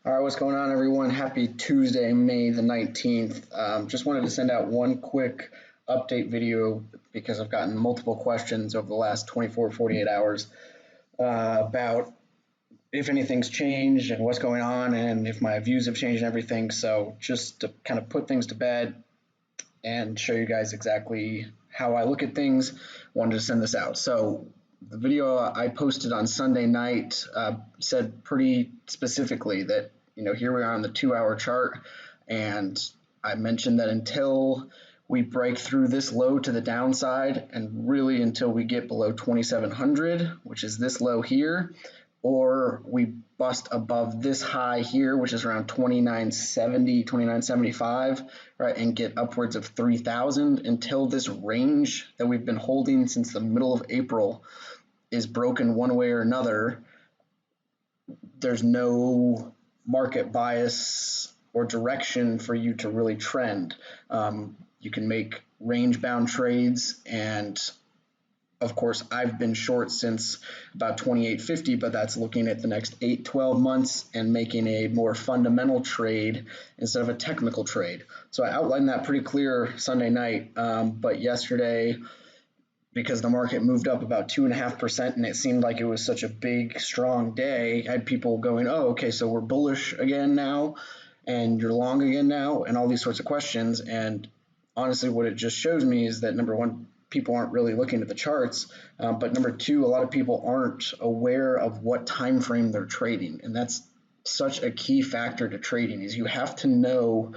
All right, what's going on, everyone? Happy Tuesday, May the 19th. Just wanted to send out one quick update video because I've gotten multiple questions over the last 24, 48 hours about if anything's changed and what's going on and if my views have changed and everything. So just to kind of put things to bed and show you guys exactly how I look at things, wanted to send this out. So the video I posted on Sunday night said pretty specifically that, here we are on the 2-hour chart, and I mentioned that until we break through this low to the downside and really until we get below 2,700, which is this low here, or we bust above this high here, which is around 2970, 2975, right, and get upwards of 3,000 until this range that we've been holding since the middle of April is broken one way or another. There's no market bias or direction for you to really trend. You can make range bound trades, and of course, I've been short since about 28.50, but that's looking at the next 8, 12 months and making a more fundamental trade instead of a technical trade. So I outlined that pretty clear Sunday night, but yesterday, because the market moved up about 2.5% and it seemed like it was such a big, strong day, I had people going, oh, okay, so we're bullish again now and you're long again now, and all these sorts of questions. And honestly, what it just shows me is that, number one, people aren't really looking at the charts, but number two, a lot of people aren't aware of what time frame they're trading, and that's such a key factor to trading. Is you have to know.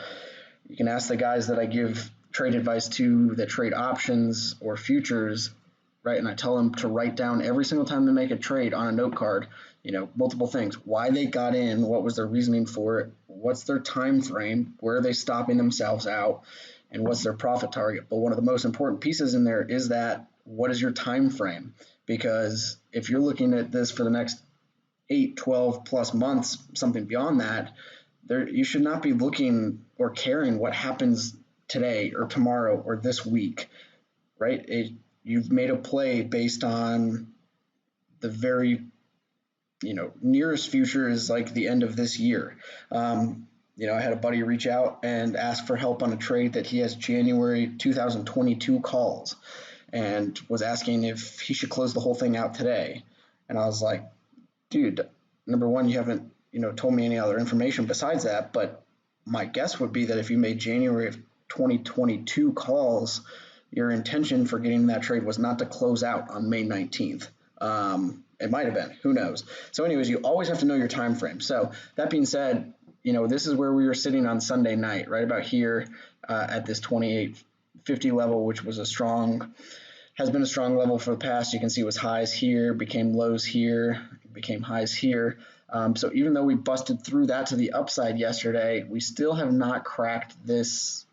You can ask the guys that I give trade advice to that trade options or futures, right? And I tell them to write down every single time they make a trade on a note card, multiple things: why they got in, what was their reasoning for it, what's their time frame, where are they stopping themselves out, and what's their profit target. But one of the most important pieces in there is that, what is your time frame? Because if you're looking at this for the next 8, 12 plus months, something beyond that, you should not be looking or caring what happens today or tomorrow or this week, right? You've made a play based on the very, nearest future is like the end of this year. I had a buddy reach out and ask for help on a trade that he has January 2022 calls, and was asking if he should close the whole thing out today. And I was like, dude, number one, you haven't, told me any other information besides that, but my guess would be that if you made January of 2022 calls, your intention for getting that trade was not to close out on May 19th. It might have been, who knows? So anyways, you always have to know your time frame. So that being said, this is where we were sitting on Sunday night, right about here at this 28.50 level, which was has been a strong level for the past. You can see it was highs here, became lows here, became highs here. So even though we busted through that to the upside yesterday, we still have not cracked this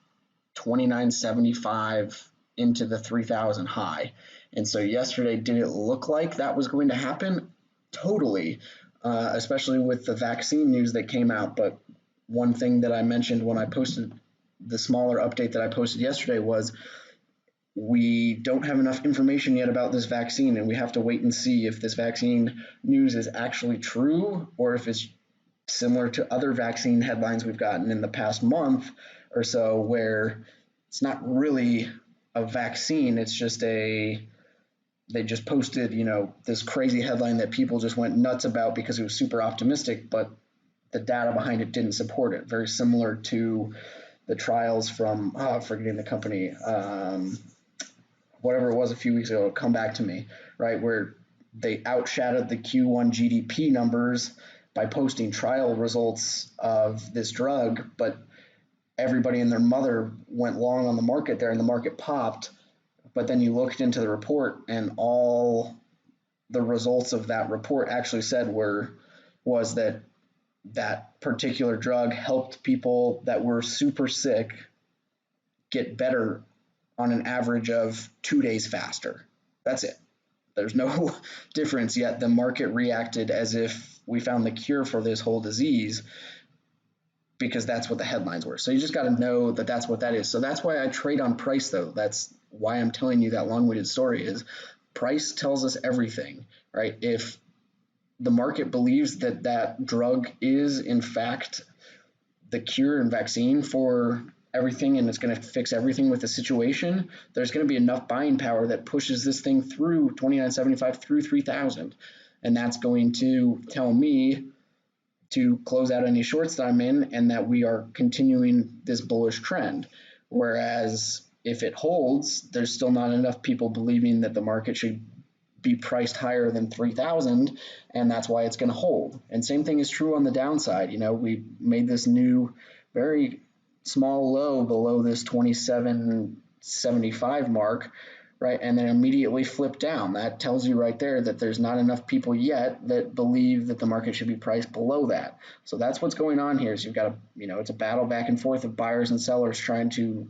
29.75 into the 3,000 high. And so yesterday, did it look like that was going to happen? Totally, especially with the vaccine news that came out. But one thing that I mentioned when I posted the smaller update that I posted yesterday was, we don't have enough information yet about this vaccine, and we have to wait and see if this vaccine news is actually true or if it's similar to other vaccine headlines we've gotten in the past month or so, where it's not really a vaccine, it's just they just posted, this crazy headline that people just went nuts about because it was super optimistic, but the data behind it didn't support it. Very similar to the trials from, forgetting the company, whatever it was a few weeks ago, come back to me, right, where they outshadowed the Q1 GDP numbers by posting trial results of this drug, but everybody and their mother went long on the market there, and the market popped. But then you looked into the report, and all the results of that report actually said was that particular drug helped people that were super sick get better on an average of 2 days faster. That's it. There's no difference, yet the market reacted as if we found the cure for this whole disease, because that's what the headlines were. So you just got to know that that's what that is. So that's why I trade on price, though. That's why I'm telling you that long-winded story, is price tells us everything, right? If the market believes that that drug is in fact the cure and vaccine for everything, and it's going to fix everything with the situation, there's going to be enough buying power that pushes this thing through 29.75 through 3,000, and that's going to tell me to close out any shorts that I'm in and that we are continuing this bullish trend. Whereas if it holds, there's still not enough people believing that the market should be priced higher than 3,000, and that's why it's going to hold. And same thing is true on the downside. We made this new very small low below this 27.75 mark, right? And then immediately flip down. That tells you right there that there's not enough people yet that believe that the market should be priced below that. So that's what's going on here. So you've got it's a battle back and forth of buyers and sellers trying to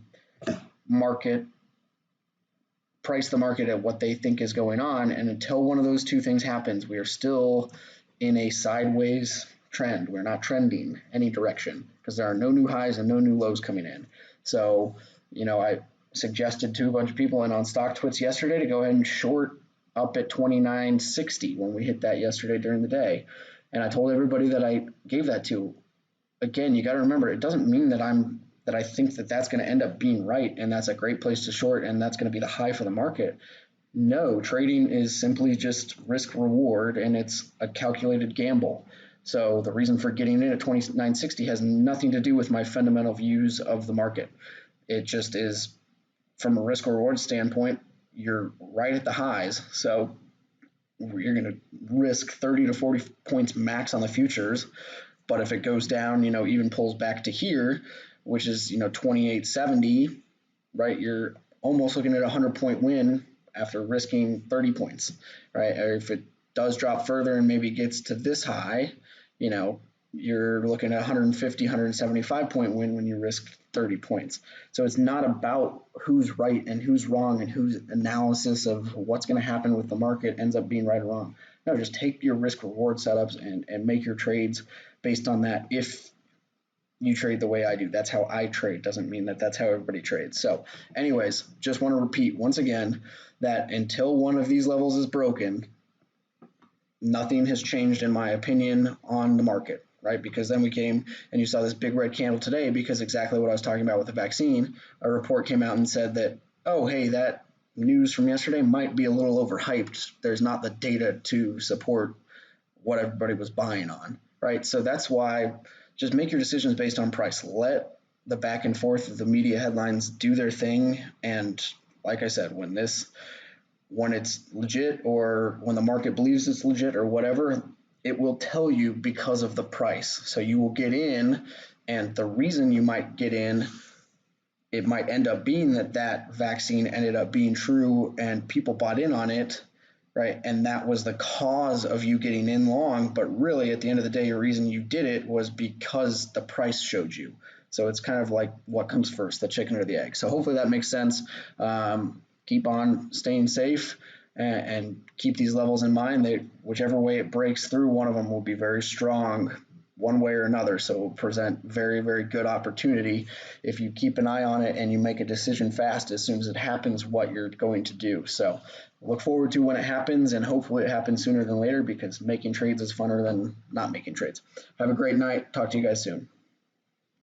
price the market at what they think is going on. And until one of those two things happens, we are still in a sideways trend. We're not trending any direction because there are no new highs and no new lows coming in. So, I suggested to a bunch of people and on Stock Twits yesterday to go ahead and short up at 29.60 when we hit that yesterday during the day. And I told everybody that I gave that to. Again, you got to remember, it doesn't mean that I think that that's going to end up being right and that's a great place to short and that's going to be the high for the market. No, trading is simply just risk reward and it's a calculated gamble. So the reason for getting in at 29.60 has nothing to do with my fundamental views of the market. It just is, from a risk reward standpoint, you're right at the highs. So you're going to risk 30 to 40 points max on the futures. But if it goes down, even pulls back to here, which is, 28.70, right? You're almost looking at a 100-point win after risking 30 points, right? Or if it does drop further and maybe gets to this high, you're looking at 150, 175-point win when you risk 30 points. So it's not about who's right and who's wrong and whose analysis of what's going to happen with the market ends up being right or wrong. No, just take your risk reward setups and make your trades based on that. If you trade the way I do, that's how I trade. Doesn't mean that that's how everybody trades. So anyways, just want to repeat once again that until one of these levels is broken, nothing has changed in my opinion on the market, right? Because then we came and you saw this big red candle today because exactly what I was talking about with the vaccine. A report came out and said that, oh, hey, that news from yesterday might be a little overhyped. There's not the data to support what everybody was buying on, right? So that's why just make your decisions based on price. Let the back and forth of the media headlines do their thing. And like I said, when it's legit or when the market believes it's legit or whatever, it will tell you because of the price. So you will get in, and the reason you might get in, it might end up being that vaccine ended up being true and people bought in on it, right? And that was the cause of you getting in long. But really, at the end of the day, your reason you did it was because the price showed you. So it's kind of like what comes first, the chicken or the egg. So hopefully that makes sense. Keep on staying safe and keep these levels in mind. Whichever way it breaks through, one of them will be very strong one way or another. So it will present very, very good opportunity if you keep an eye on it and you make a decision fast as soon as it happens what you're going to do. So look forward to when it happens, and hopefully it happens sooner than later because making trades is funner than not making trades. Have a great night. Talk to you guys soon.